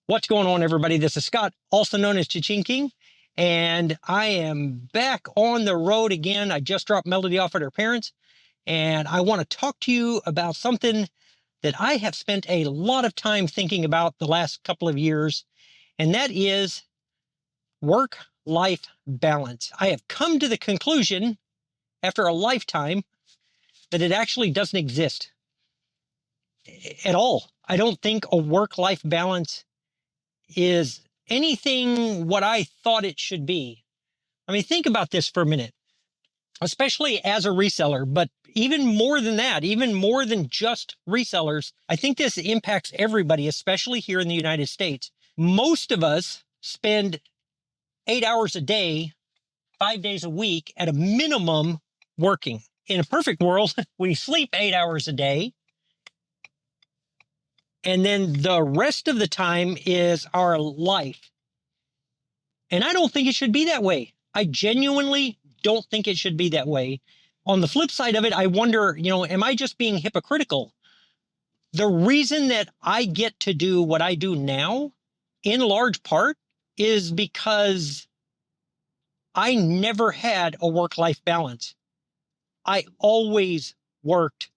What's going on, everybody? This is Scott, also known as ChaChingKing, and I am back on the road again. I just dropped Melody off at her parents, and I want to talk to you about something that I have spent a lot of time thinking about the last couple of years, and that is work-life balance. I have come to the conclusion, after a lifetime, that it actually doesn't exist at all. I don't think a work-life balance is anything what I thought it should be. I mean, think about this for a minute, especially as a reseller, but even more than that, even more than just resellers. I think this impacts everybody, especially here in the United States. Most of us spend 8 hours a day, 5 days a week at a minimum working. In a perfect world, we sleep 8 hours a day, and then the rest of the time is our life. And I don't think it should be that way. I genuinely don't think it should be that way. On the flip side of it, I wonder, am I just being hypocritical? The reason that I get to do what I do now, in large part, is because I never had a work-life balance. I always worked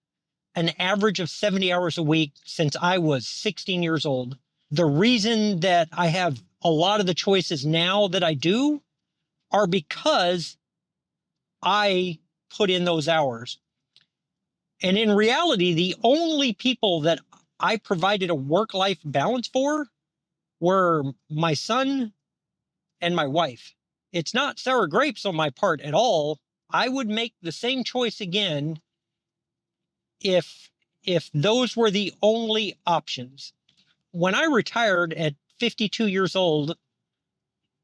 an average of 70 hours a week since I was 16 years old. The reason that I have a lot of the choices now that I do are because I put in those hours. And in reality, the only people that I provided a work-life balance for were my son and my wife. It's not sour grapes on my part at all. I would make the same choice again if those were the only options. When I retired at 52 years old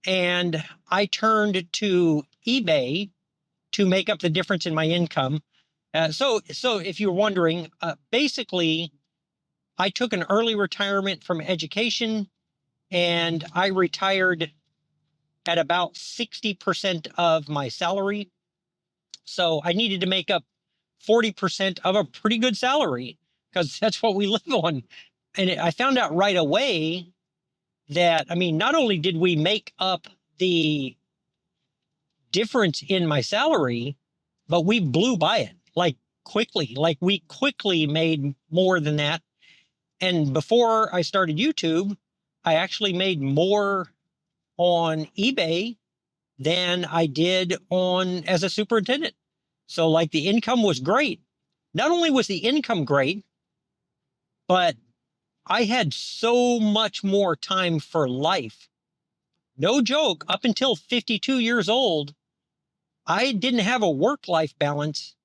and I turned to eBay to make up the difference in my income. So if you're wondering, basically, I took an early retirement from education, and I retired at about 60% of my salary. So I needed to make up 40% of a pretty good salary because that's what we live on. And I found out right away that, I mean, not only did we make up the difference in my salary, but we blew by it like quickly. Like we quickly made more than that. And before I started YouTube, I actually made more on eBay than I did on as a superintendent. So like the income was great. Not only was the income great, but I had so much more time for life. No joke, up until 52 years old, I didn't have a work-life balance.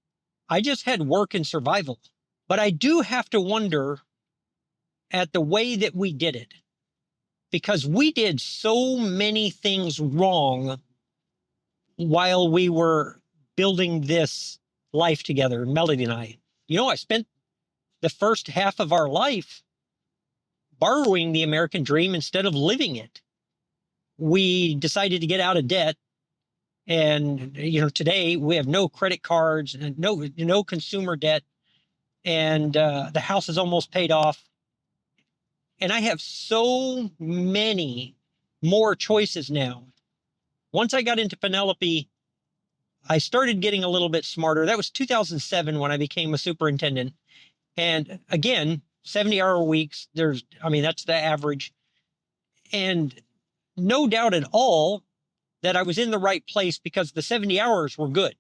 I just had work and survival. But I do have to wonder at the way that we did it, because we did so many things wrong while we were building this life together, Melody and I. I spent the first half of our life borrowing the American dream instead of living it. We decided to get out of debt. And, today we have no credit cards and no consumer debt. And the house is almost paid off. And I have so many more choices now. Once I got into Penelope, I started getting a little bit smarter. That was 2007 when I became a superintendent. And again, 70-hour weeks, that's the average. And no doubt at all that I was in the right place because the 70 hours were good.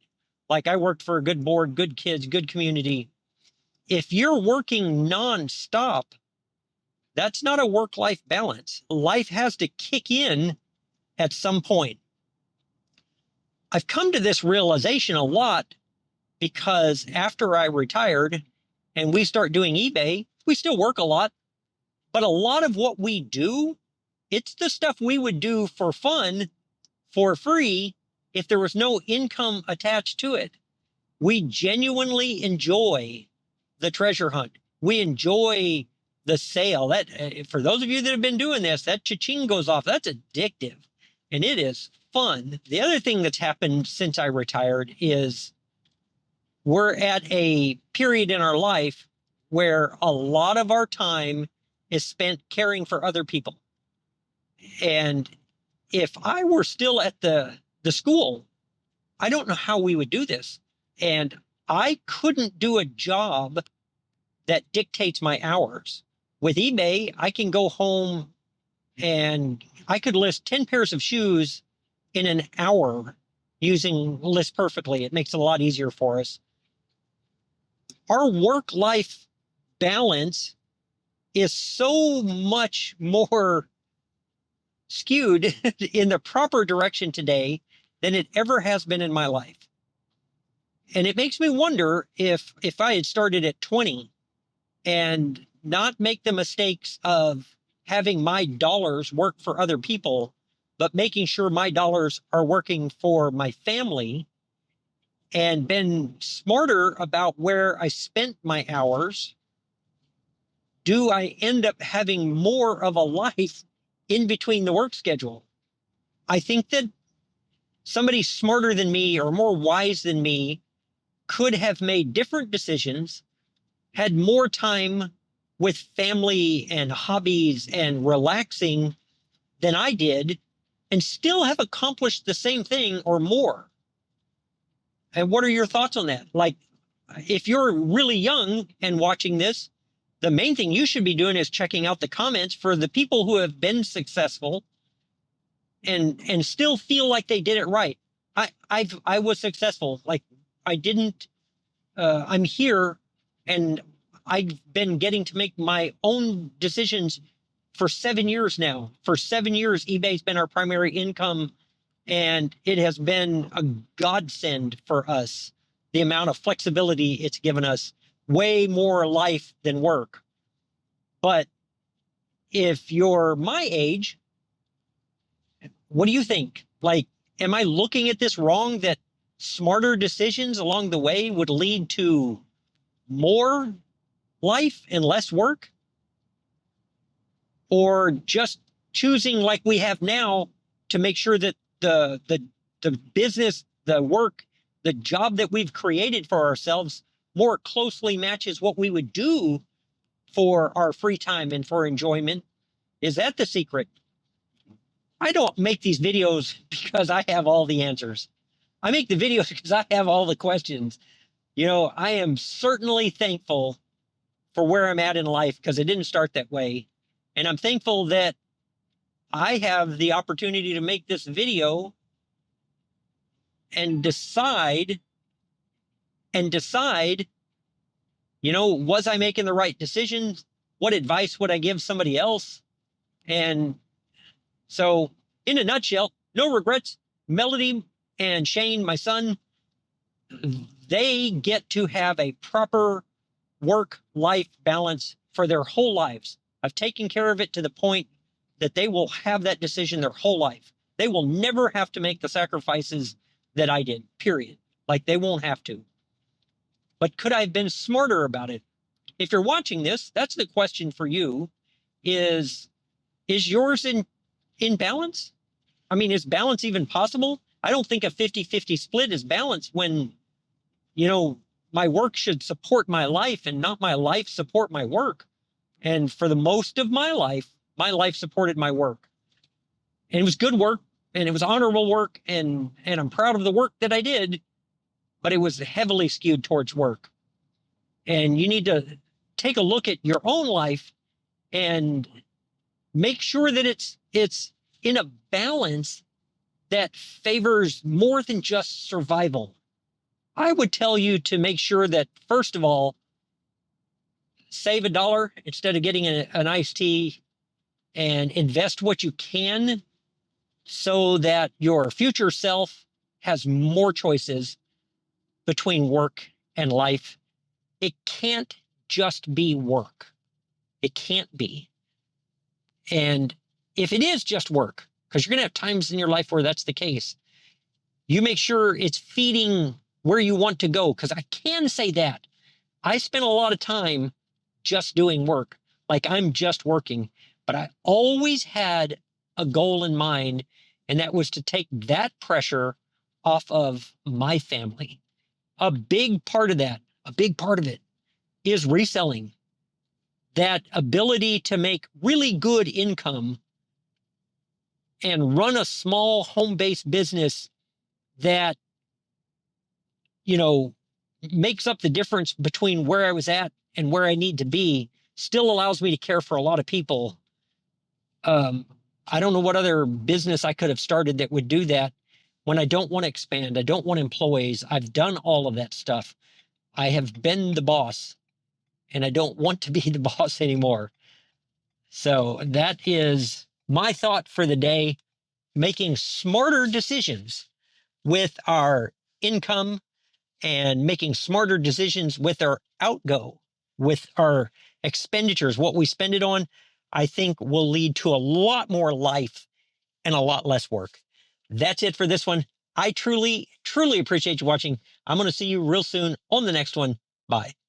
Like I worked for a good board, good kids, good community. If you're working nonstop, that's not a work-life balance. Life has to kick in at some point. I've come to this realization a lot because after I retired and we start doing eBay, we still work a lot, but a lot of what we do, it's the stuff we would do for fun, for free, if there was no income attached to it. We genuinely enjoy the treasure hunt. We enjoy the sale. That for those of you that have been doing this, that cha-ching goes off. That's addictive, and it is fun. The other thing that's happened since I retired is we're at a period in our life where a lot of our time is spent caring for other people. And if I were still at the school, I don't know how we would do this. And I couldn't do a job that dictates my hours. With eBay, I can go home and I could list 10 pairs of shoes in an hour using List Perfectly. It makes it a lot easier for us. Our work-life balance is so much more skewed in the proper direction today than it ever has been in my life. And it makes me wonder if I had started at 20 and not make the mistakes of having my dollars work for other people, but making sure my dollars are working for my family, and been smarter about where I spent my hours, do I end up having more of a life in between the work schedule? I think that somebody smarter than me or more wise than me could have made different decisions, had more time with family and hobbies and relaxing than I did, and still have accomplished the same thing or more. And what are your thoughts on that? Like, if you're really young and watching this, the main thing you should be doing is checking out the comments for the people who have been successful and still feel like they did it right. I was successful. Like, I didn't. I'm here, and I've been getting to make my own decisions for 7 years now. For 7 years, eBay's been our primary income, and it has been a godsend for us. The amount of flexibility it's given us, way more life than work. But if you're my age, what do you think? Like, am I looking at this wrong, that smarter decisions along the way would lead to more life and less work? Or just choosing like we have now to make sure that the business, the work, the job that we've created for ourselves more closely matches what we would do for our free time and for enjoyment? Is that the secret? I don't make these videos because I have all the answers. I make the videos because I have all the questions. You know, I am certainly thankful for where I'm at in life because it didn't start that way. And I'm thankful that I have the opportunity to make this video and decide, you know, was I making the right decisions? What advice would I give somebody else? And so, in a nutshell, no regrets. Melody and Shane, my son, they get to have a proper work-life balance for their whole lives. I've taken care of it to the point that they will have that decision their whole life. They will never have to make the sacrifices that I did, period. Like, they won't have to. But could I have been smarter about it? If you're watching this, that's the question for you. Is yours in balance? I mean, is balance even possible? I don't think a 50-50 split is balance when, you know, my work should support my life and not my life support my work. And for the most of my life supported my work. And it was good work, and it was honorable work, and I'm proud of the work that I did, but it was heavily skewed towards work. And you need to take a look at your own life and make sure that it's in a balance that favors more than just survival. I would tell you to make sure that, first of all, save $1 instead of getting an iced tea, and invest what you can so that your future self has more choices between work and life. It can't just be work. It can't be. And if it is just work, because you're going to have times in your life where that's the case, you make sure it's feeding where you want to go. Because I can say that I spent a lot of time just doing work, like I'm just working, but I always had a goal in mind, and that was to take that pressure off of my family. A big part of it is reselling. That ability to make really good income and run a small home-based business that, makes up the difference between where I was at and where I need to be, still allows me to care for a lot of people. I don't know what other business I could have started that would do that when I don't want to expand. I don't want employees. I've done all of that stuff. I have been the boss, and I don't want to be the boss anymore. So that is my thought for the day: making smarter decisions with our income and making smarter decisions with our outgo, with our expenditures. What we spend it on, I think, will lead to a lot more life and a lot less work. That's it for this one. I truly, truly appreciate you watching. I'm going to see you real soon on the next one. Bye.